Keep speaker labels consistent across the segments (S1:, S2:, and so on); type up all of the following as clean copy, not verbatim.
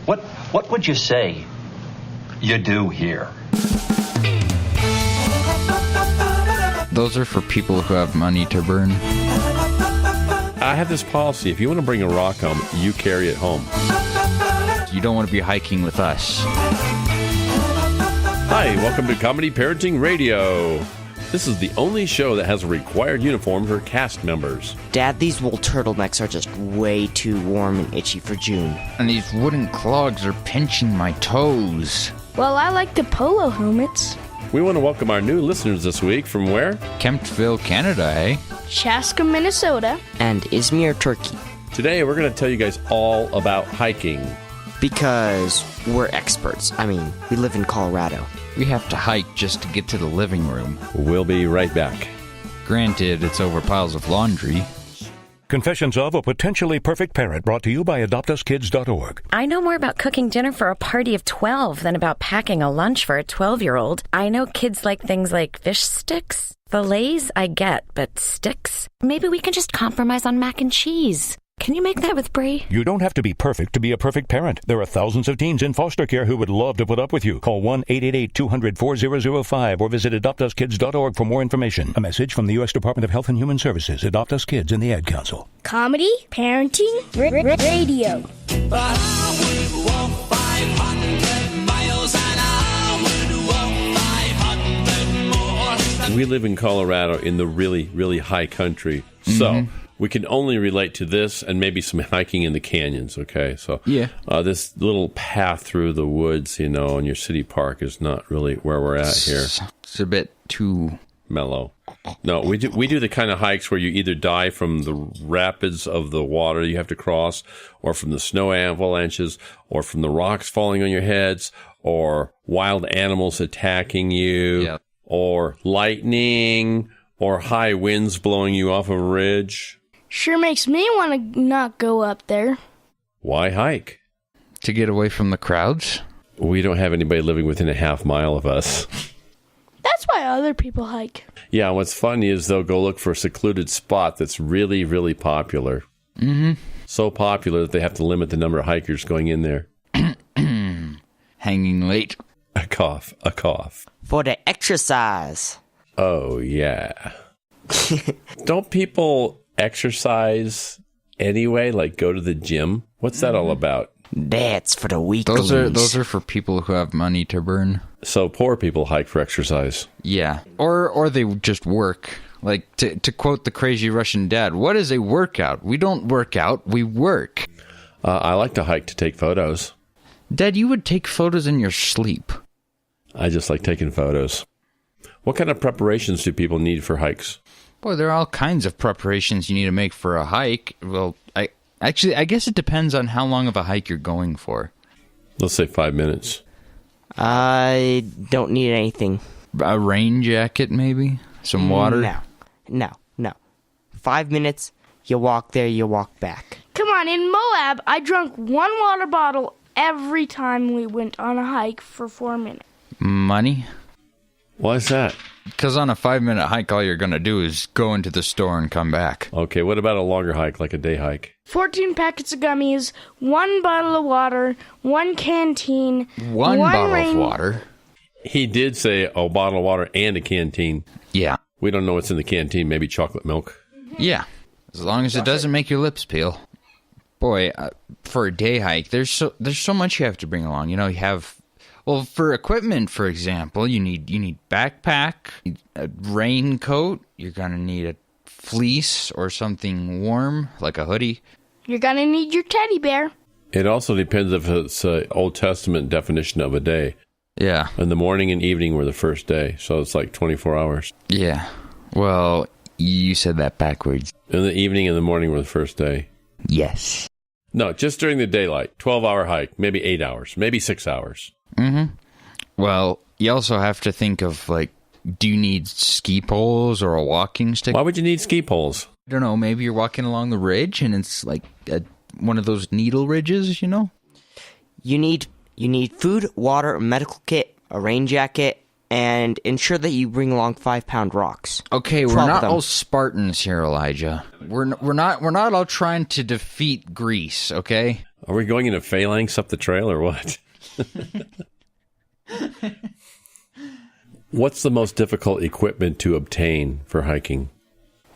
S1: What would you say you do here?
S2: Those are for people who have money to burn.
S3: I have this policy. If you want to bring a rock home, you carry it home.
S2: You don't want to be hiking with us.
S3: Hi, welcome to Comedy Parenting Radio. This is the only show that has a required uniform for cast members.
S4: Dad, these wool turtlenecks are just way too warm and itchy for June.
S2: And these wooden clogs are pinching my toes.
S5: Well, I like the polo helmets.
S3: We want to welcome our new listeners this week from where?
S2: Kemptville, Canada, eh?
S5: Chaska, Minnesota.
S4: And Izmir, Turkey.
S3: Today we're going to tell you guys all about hiking.
S4: Because we're experts. I mean, we live in Colorado.
S2: We have to hike just to get to the living room.
S3: We'll be right back.
S2: Granted, it's over piles of laundry.
S6: Confessions of a Potentially Perfect Parent, brought to you by AdoptUsKids.org.
S7: I know more about cooking dinner for a party of 12 than about packing a lunch for a 12-year-old. I know kids like things like fish sticks. Fillets, I get, but sticks? Maybe we can just compromise on mac and cheese. Can you make that with Brie?
S6: You don't have to be perfect to be a perfect parent. There are thousands of teens in foster care who would love to put up with you. Call 1-888-200-4005 or visit AdoptUsKids.org for more information. A message from the U.S. Department of Health and Human Services, Adopt Us Kids, and the Ad Council.
S5: Comedy, parenting, radio.
S8: But I would walk 500 miles and I would walk 500 more.
S3: We live in Colorado in the really, really high country. So we can only relate to this and maybe some hiking in the canyons, okay? So
S2: Yeah.
S3: This little path through the woods, in your city park is not really where we're at here.
S2: It's a bit too
S3: Mellow. No, we do the kind of hikes where you either die from the rapids of the water you have to cross, or from the snow avalanches, or from the rocks falling on your heads, or wild animals attacking you, or lightning, or high winds blowing you off of a ridge.
S5: Sure makes me want to not go up there.
S3: Why hike?
S2: to get away from the crowds.
S3: We don't have anybody living within a half mile of us.
S5: That's why other people hike.
S3: Yeah, what's funny is they'll go look for a secluded spot that's really, really popular.
S2: Mm-hmm.
S3: So popular that they have to limit the number of hikers going in there.
S2: Hanging late.
S3: A cough.
S4: For the exercise.
S3: Oh, yeah. Don't people exercise anyway, like go to the gym? What's that all about?
S4: That's for the weaklings.
S2: Those are for people who have money to burn.
S3: So poor people hike for exercise.
S2: Yeah. Or they just work. Like, to quote the crazy Russian dad, what is a workout? We don't work out, we work.
S3: I like to hike to take photos.
S2: Dad, you would take photos in your sleep.
S3: I just like taking photos. What kind of preparations do people need for hikes?
S2: Boy, there are all kinds of preparations you need to make for a hike. Well, I guess it depends on how long of a hike you're going for.
S3: Let's say 5 minutes.
S4: I don't need anything.
S2: A rain jacket, maybe? Some water?
S4: No. 5 minutes, you walk there, you walk back.
S5: Come on, in Moab, I drank one water bottle every time we went on a hike for 4 minutes.
S2: Money?
S3: Why is that?
S2: Because on a 5-minute hike, all you're going to do is go into the store and come back.
S3: Okay, what about a longer hike, like a day hike?
S5: 14 packets of gummies, 1 bottle of water, 1 canteen,
S2: One bottle of water?
S3: He did say a bottle of water and a canteen.
S2: Yeah.
S3: We don't know what's in the canteen, maybe chocolate milk.
S2: Yeah. As long as it doesn't make your lips peel. Boy, for a day hike, there's so much you have to bring along. You know, you have... Well, for equipment, for example, you need backpack, a raincoat. You're gonna need a fleece or something warm, like a hoodie.
S5: You're gonna need your teddy bear.
S3: It also depends if it's an Old Testament definition of a day.
S2: Yeah.
S3: And the morning and evening were the first day, so it's like 24 hours.
S2: Yeah. Well, you said that backwards.
S3: And the evening and the morning were the first day.
S2: Yes.
S3: No, just during the daylight. 12-hour hike, maybe 8 hours, maybe 6 hours.
S2: Mm-hmm. Well, you also have to think of, like, do you need ski poles or a walking stick?
S3: Why would you need ski poles?
S2: I don't know. Maybe you're walking along the ridge and it's like one of those needle ridges, you know?
S4: You need food, water, a medical kit, a rain jacket, and ensure that you bring along 5-pound rocks.
S2: Okay, we're
S4: 12 of
S2: not
S4: them.
S2: all Spartans here, Elijah. We're not all trying to defeat Greece, okay?
S3: Are we going into phalanx up the trail or what? What's the most difficult equipment to obtain for hiking?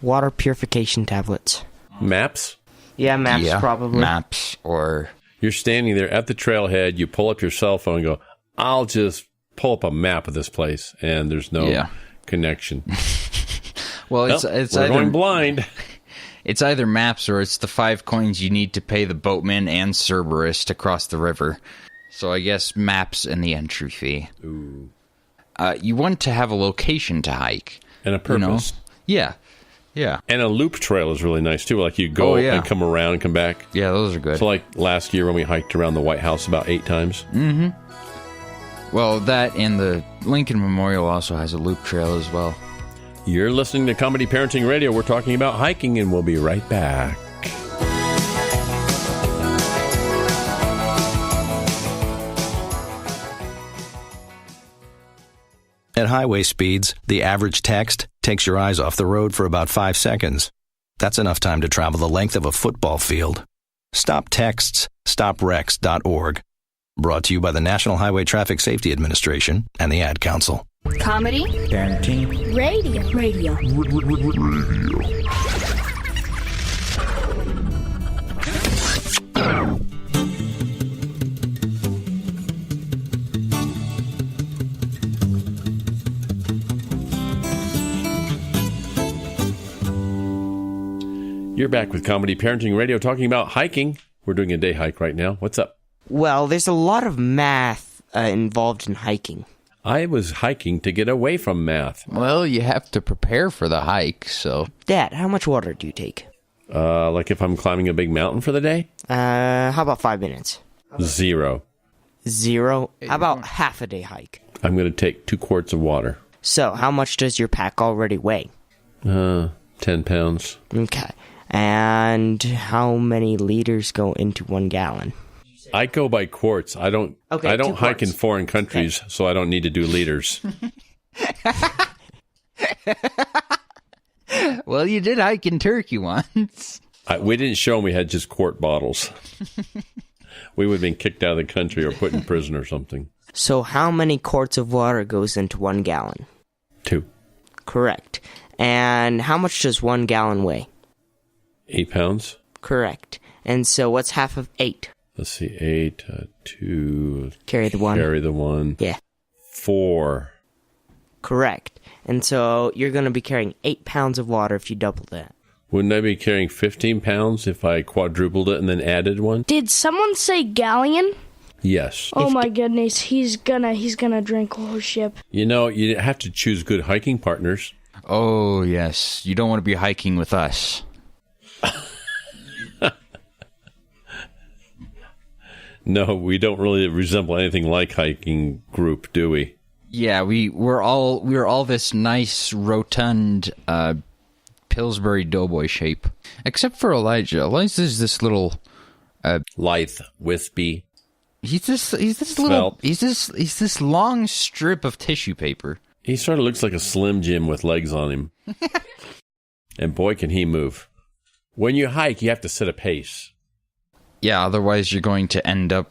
S4: Water purification tablets.
S3: Maps?
S4: Yeah, maps probably.
S2: Maps or...
S3: You're standing there at the trailhead, you pull up your cell phone and go, I'll just pull up a map of this place, and there's no connection.
S2: Well,
S3: Nope,
S2: it's
S3: we're
S2: either
S3: going blind.
S2: It's either maps or it's the 5 coins you need to pay the boatman and Cerberus to cross the river. So I guess maps and the entry fee.
S3: Ooh.
S2: You want to have a location to hike.
S3: And a purpose.
S2: Yeah. Yeah.
S3: And a loop trail is really nice, too. Like you go and come around and come back.
S2: Yeah, those are good.
S3: So like last year when we hiked around the White House about 8 times.
S2: Mm-hmm. Well, that and the Lincoln Memorial also has a loop trail as well.
S3: You're listening to Comedy Parenting Radio. We're talking about hiking, and we'll be right back.
S9: At highway speeds, the average text takes your eyes off the road for about 5 seconds. That's enough time to travel the length of a football field. Stop texts, stopwrecks.org. Brought to you by the National Highway Traffic Safety Administration and the Ad Council.
S10: Comedy.
S2: Parenting.
S10: Radio.
S3: You're back with Comedy Parenting Radio talking about hiking. We're doing a day hike right now. What's up?
S4: Well, there's a lot of math involved in hiking.
S3: I was hiking to get away from math.
S2: Well, you have to prepare for the hike, so...
S4: Dad, how much water do you take?
S3: Like if I'm climbing a big mountain for the day?
S4: How about 5 minutes?
S3: 0.
S4: 0? How about half a day hike?
S3: I'm going to take 2 quarts of water.
S4: So, how much does your pack already weigh?
S3: 10 pounds.
S4: Okay. And how many liters go into 1 gallon?
S3: I go by quarts. I don't hike in foreign countries, so I don't need to do liters.
S2: Well, you did hike in Turkey once.
S3: We didn't show them we had just quart bottles. We would have been kicked out of the country or put in prison or something.
S4: So how many quarts of water goes into 1 gallon?
S3: 2.
S4: Correct. And how much does 1 gallon weigh?
S3: 8 pounds?
S4: Correct. And so what's half of 8?
S3: Let's see, 8, 2.
S4: Carry the 1.
S3: Carry the 1.
S4: Yeah.
S3: 4.
S4: Correct. And so you're going to be carrying 8 pounds of water if you double that.
S3: Wouldn't I be carrying 15 pounds if I quadrupled it and then added 1?
S5: Did someone say galleon?
S3: Yes.
S5: Oh my goodness, he's gonna drink a whole ship.
S3: You know, you have to choose good hiking partners.
S2: Oh, yes. You don't want to be hiking with us.
S3: No, we don't really resemble anything like hiking group, do we?
S2: Yeah, we're all this nice rotund Pillsbury Doughboy shape, except for Elijah. Elijah's this little
S3: lithe, wispy.
S2: He's this
S3: Svelte.
S2: this long strip of tissue paper.
S3: He sort of looks like a Slim Jim with legs on him. And boy, can he move. When you hike, you have to set a pace.
S2: Yeah, otherwise you're going to end up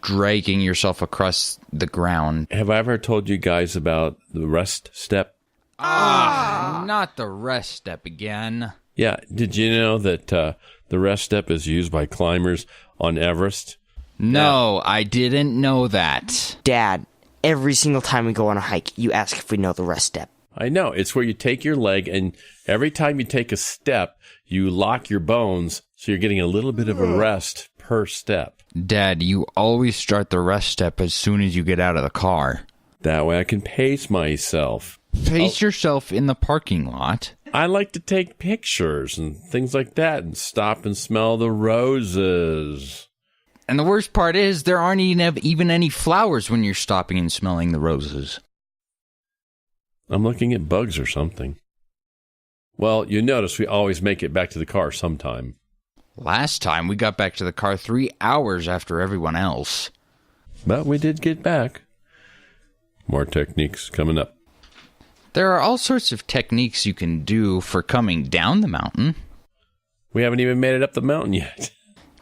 S2: dragging yourself across the ground.
S3: Have I ever told you guys about the rest step?
S2: Not the rest step again.
S3: Yeah, did you know that the rest step is used by climbers on Everest?
S2: No, I didn't know that.
S4: Dad, every single time we go on a hike, you ask if we know the rest step.
S3: I know. It's where you take your leg, and every time you take a step, you lock your bones, so you're getting a little bit of a rest per step.
S2: Dad, you always start the rest step as soon as you get out of the car.
S3: That way I can pace myself.
S2: Pace yourself in the parking lot.
S3: I like to take pictures and things like that and stop and smell the roses.
S2: And the worst part is there aren't even any flowers when you're stopping and smelling the roses.
S3: I'm looking at bugs or something. Well, you notice we always make it back to the car sometime.
S2: Last time we got back to the car 3 hours after everyone else.
S3: But we did get back. More techniques coming up.
S2: There are all sorts of techniques you can do for coming down the mountain.
S3: We haven't even made it up the mountain yet.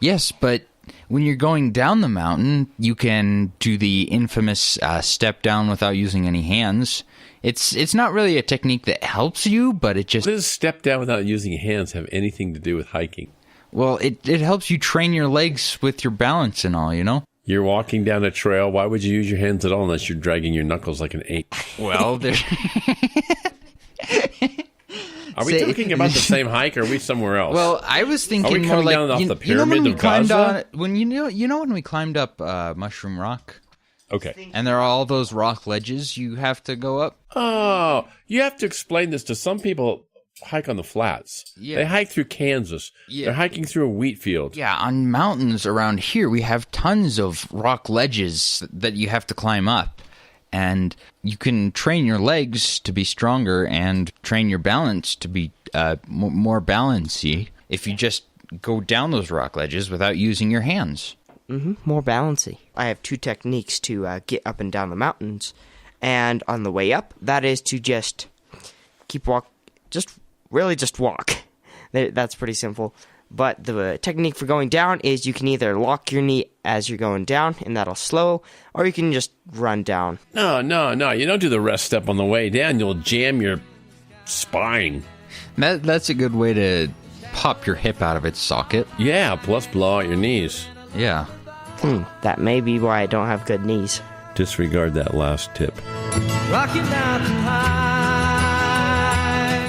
S2: Yes, but when you're going down the mountain, you can do the infamous step down without using any hands. It's not really a technique that helps you, but it just...
S3: What does step down without using hands have anything to do with hiking?
S2: Well, it helps you train your legs with your balance and all, you know?
S3: You're walking down a trail. Why would you use your hands at all unless you're dragging your knuckles like an ape?
S2: Well, there...
S3: Are we talking about the same hike, or are we somewhere else?
S2: Well, I was thinking
S3: are we
S2: more
S3: coming
S2: like
S3: down off the
S2: you know when
S3: pyramid
S2: we
S3: of
S2: climbed
S3: Gaza?
S2: when when we climbed up Mushroom Rock,
S3: Okay.
S2: and there are all those rock ledges you have to go up.
S3: Oh, you have to explain this to some people. Hike on the flats.
S2: Yeah.
S3: They hike through Kansas.
S2: Yeah.
S3: They're hiking through a wheat field.
S2: Yeah, on mountains around here, we have tons of rock ledges that you have to climb up. And you can train your legs to be stronger and train your balance to be more balancy if you just go down those rock ledges without using your hands.
S4: More balancy. I have 2 techniques to get up and down the mountains. And on the way up, that is to just keep walk. Just walk. That's pretty simple. But the technique for going down is you can either lock your knee as you're going down, and that'll slow, or you can just run down.
S3: No. You don't do the rest step on the way down. You'll jam your spine.
S2: That's a good way to pop your hip out of its socket.
S3: Yeah, plus blow out your knees.
S2: Yeah.
S4: That may be why I don't have good knees.
S3: Disregard that last tip.
S8: Rocky Mountain High.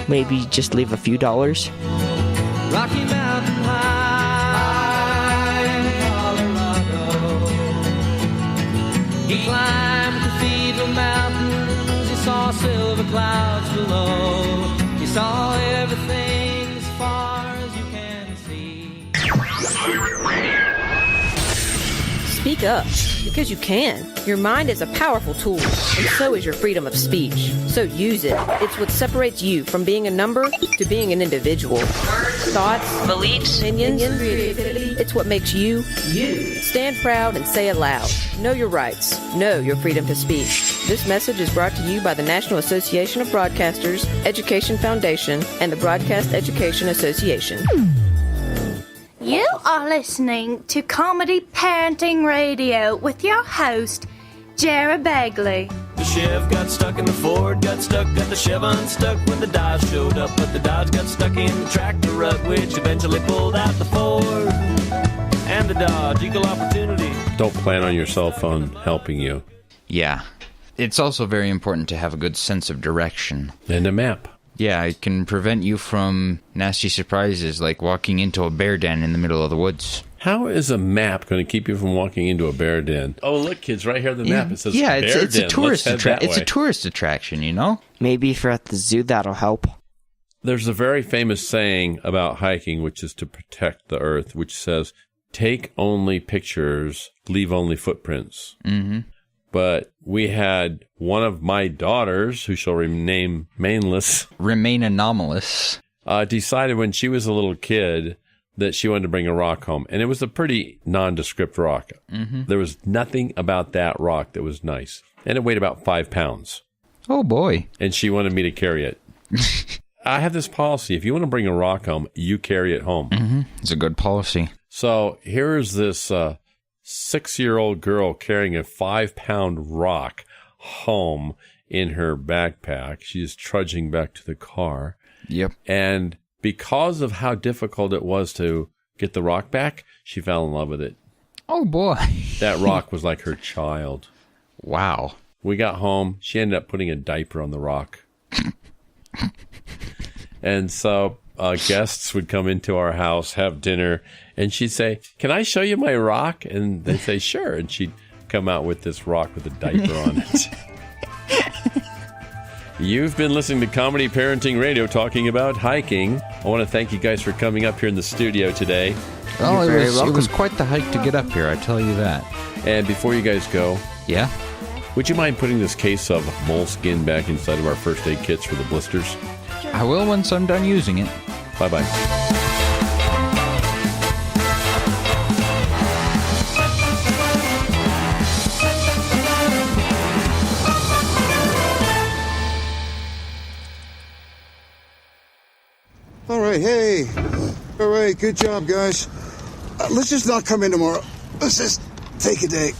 S4: Maybe just leave a few dollars.
S8: Rocky Mountain High in Colorado. He climbed Cathedral Mountains. He saw silver clouds below. He saw everything as far as you can see.
S10: Speak up, because you can. Your mind is a powerful tool, and so is your freedom of speech. So use it. It's what separates you from being a number to being an individual. Thoughts, beliefs, opinions, creativity. It's what makes you, you. Stand proud and say it loud. Know your rights. Know your freedom to speak. This message is brought to you by the National Association of Broadcasters, Education Foundation, and the Broadcast Education Association.
S11: You are listening to Comedy Parenting Radio with your host, Jared Begley.
S8: The Chev got stuck in the Ford, got the Chev unstuck when the Dodge showed up, but the Dodge got stuck in the tractor rut, which eventually pulled out the Ford and the Dodge. Equal opportunity.
S3: Don't plan on your cell phone helping you.
S2: Yeah. It's also very important to have a good sense of direction.
S3: And a map.
S2: Yeah, it can prevent you from nasty surprises like walking into a bear den in the middle of the woods.
S3: How is a map going to keep you from walking into a bear den? Oh, look, kids, right here on the map. It says bear den.
S2: It's a tourist attraction. It's a tourist attraction, you know?
S4: Maybe if you're at the zoo, that'll help.
S3: There's a very famous saying about hiking, which is to protect the earth, which says, take only pictures, leave only footprints.
S2: Mm-hmm.
S3: But we had one of my daughters, who shall remain nameless,
S2: remain anomalous,
S3: decided when she was a little kid that she wanted to bring a rock home. And it was a pretty nondescript rock.
S2: Mm-hmm.
S3: There was nothing about that rock that was nice. And it weighed about 5 pounds.
S2: Oh, boy.
S3: And she wanted me to carry it. I have this policy. If you want to bring a rock home, you carry it home.
S2: Mm-hmm. It's a good policy.
S3: So here's this 6-year-old girl carrying a 5-pound rock home in her backpack. She is trudging back to the car.
S2: Yep.
S3: And because of how difficult it was to get the rock back, she fell in love with it.
S2: Oh, boy.
S3: That rock was like her child.
S2: Wow.
S3: We got home. She ended up putting a diaper on the rock. And so guests would come into our house, have dinner, and she'd say, "Can I show you my rock?" And they'd say, "Sure." And she'd come out with this rock with a diaper on it. You've been listening to Comedy Parenting Radio talking about hiking. I want to thank you guys for coming up here in the studio today.
S2: Oh, it was quite the hike to get up here, I tell you that.
S3: And before you guys go,
S2: yeah,
S3: would you mind putting this case of moleskin back inside of our first aid kits for the blisters?
S2: I will once I'm done using it.
S3: Bye-bye.
S12: right, hey. All right, good job, guys. Let's just not come in tomorrow. Let's just take a day.